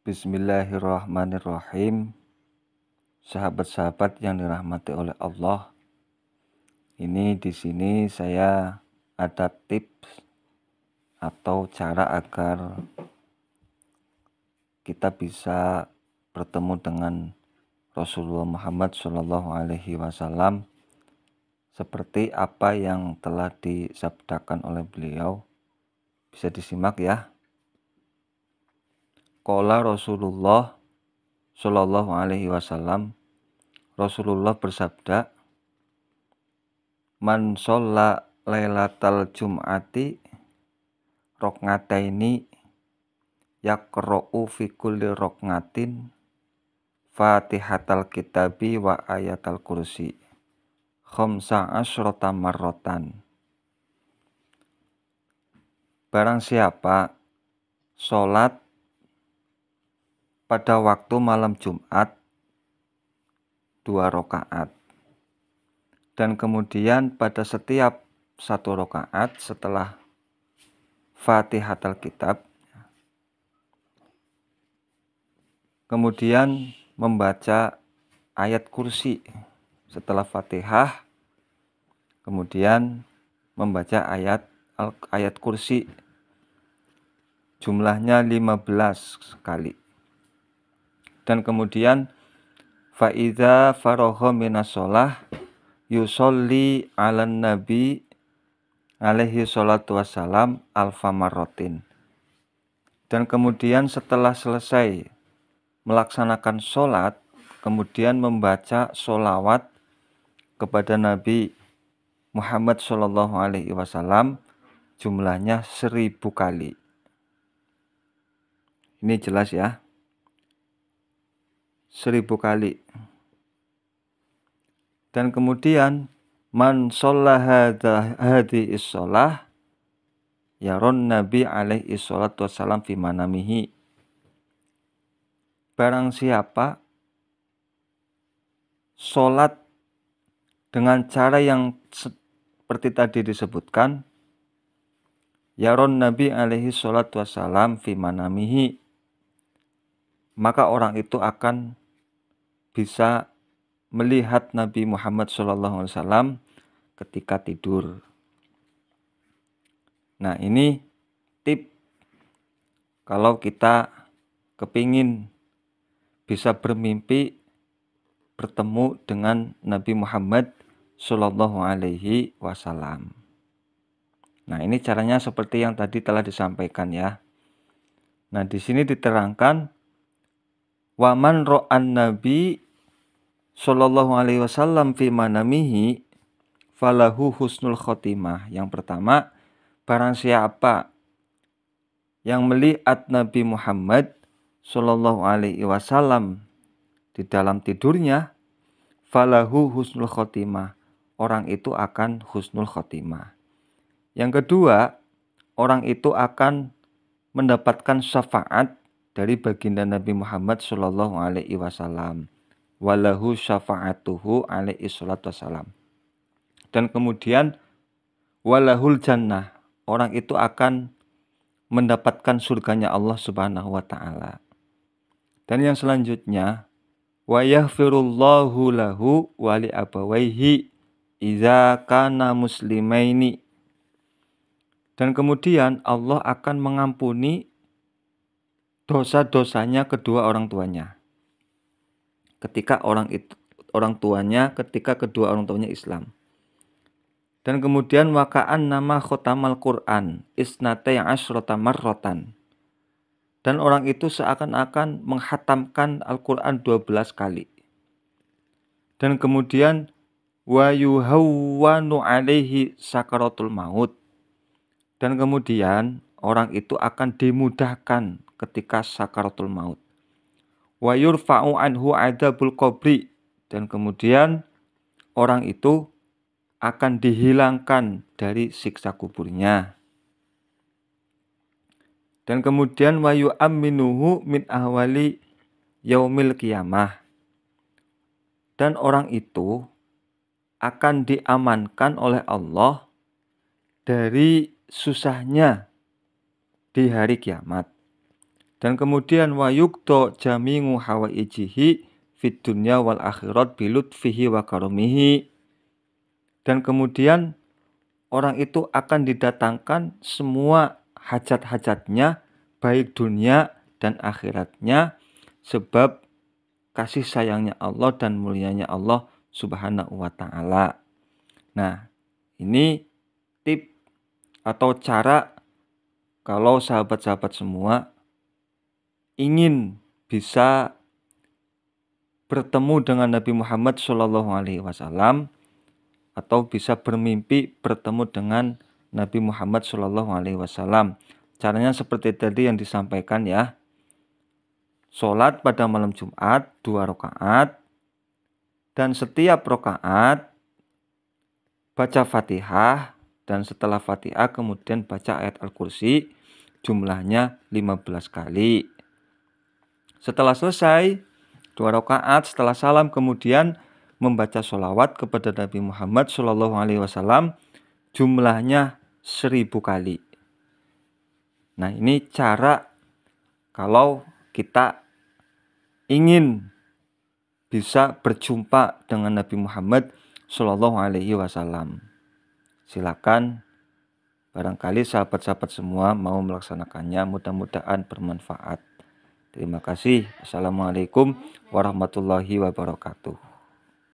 Bismillahirrahmanirrahim. Sahabat-sahabat yang dirahmati oleh Allah. Ini di sini saya ada tips atau cara agar kita bisa bertemu dengan Rasulullah Muhammad SAW seperti apa yang telah disabdakan oleh beliau. Bisa disimak ya. Qala Rasulullah Shallallahu Alaihi Wasallam, Rasulullah bersabda, man sholla lailatal jum'ati rokngataini yaqra'u fi kulli rokngatin fatihatal kitabi wa ayatal kursi khamsa asyrata marrotan. Barang siapa sholat pada waktu malam Jumat 2 rakaat, dan kemudian pada setiap 1 rakaat setelah Fatihatul Kitab kemudian membaca ayat kursi setelah Fatihah, kemudian membaca ayat kursi jumlahnya 15 kali. Dan kemudian faiza faragha minas shalah yusolli 'alan nabi alaihi salatu wassalam alfa marrotin. Dan kemudian setelah selesai melaksanakan sholat, kemudian membaca sholawat kepada Nabi Muhammad SAW jumlahnya 1000 kali. Ini jelas ya, 1000 kali. Dan kemudian man sholla hadhihi sholah yaron Nabi alaihi salatu wassalam fi manamihi. Barang siapa sholat dengan cara yang seperti tadi disebutkan, yaron Nabi alaihi salatu wassalam fi manamihi, maka orang itu akan bisa melihat Nabi Muhammad SAW ketika tidur. Nah, ini tip kalau kita kepingin bisa bermimpi bertemu dengan Nabi Muhammad SAW. Nah, ini caranya seperti yang tadi telah disampaikan ya. Nah, di sini diterangkan waman ro'an Nabi Sallallahu Alaihi Wasallam fi manamihi falahu husnul khotimah. Yang pertama, barang siapa yang melihat Nabi Muhammad Sallallahu Alaihi Wasallam di dalam tidurnya, falahu husnul khotimah, orang itu akan husnul khotimah. Yang kedua, orang itu akan mendapatkan syafaat dari baginda Nabi Muhammad Sallallahu Alaihi Wasallam. Walahu syafa'atuhu alaihi salatu wassalam. Dan kemudian walahul jannah, orang itu akan mendapatkan surganya Allah Subhanahu wa taala. Dan yang selanjutnya, wa yaghfirullahu lahu wa li abawaihi idza kana muslimaini. Dan kemudian Allah akan mengampuni dosa-dosanya kedua orang tuanya. Ketika kedua orang tuanya Islam. Dan kemudian wakaan nama khotamal Quran isnatai asyrata marrotan. Dan orang itu seakan-akan menghatamkan Al-Quran 12 kali. Dan kemudian wa yuhawwanu alaihi sakaratul maut. Dan kemudian orang itu akan dimudahkan ketika sakaratul maut. Wa yurfa'u anhu adzabul qabri, dan kemudian orang itu akan dihilangkan dari siksa kuburnya. Dan kemudian wa yu'amminuhu min ahwali yaumil qiyamah, dan orang itu akan diamankan oleh Allah dari susahnya di hari kiamat. Dan kemudian wa yukto jamingu hawaijihi fid dunya wal akhirat bilutfihi wa karumihi. Dan kemudian orang itu akan didatangkan semua hajat-hajatnya baik dunia dan akhiratnya sebab kasih sayangnya Allah dan mulianya Allah Subhanahu wa ta'ala. Nah, ini tip atau cara kalau sahabat-sahabat semua ingin bisa bertemu dengan Nabi Muhammad SAW atau bisa bermimpi bertemu dengan Nabi Muhammad SAW. Caranya seperti tadi yang disampaikan ya. Sholat pada malam Jumat 2 rakaat, dan setiap rakaat baca Fatihah, dan setelah Fatihah kemudian baca ayat Al-Kursi jumlahnya 15 kali. Setelah selesai 2 rakaat, setelah salam kemudian membaca sholawat kepada Nabi Muhammad SAW jumlahnya 1000 kali. Nah, ini cara kalau kita ingin bisa berjumpa dengan Nabi Muhammad SAW. Silakan, barangkali sahabat-sahabat semua mau melaksanakannya, mudah-mudahan bermanfaat. Terima kasih. Assalamualaikum warahmatullahi wabarakatuh.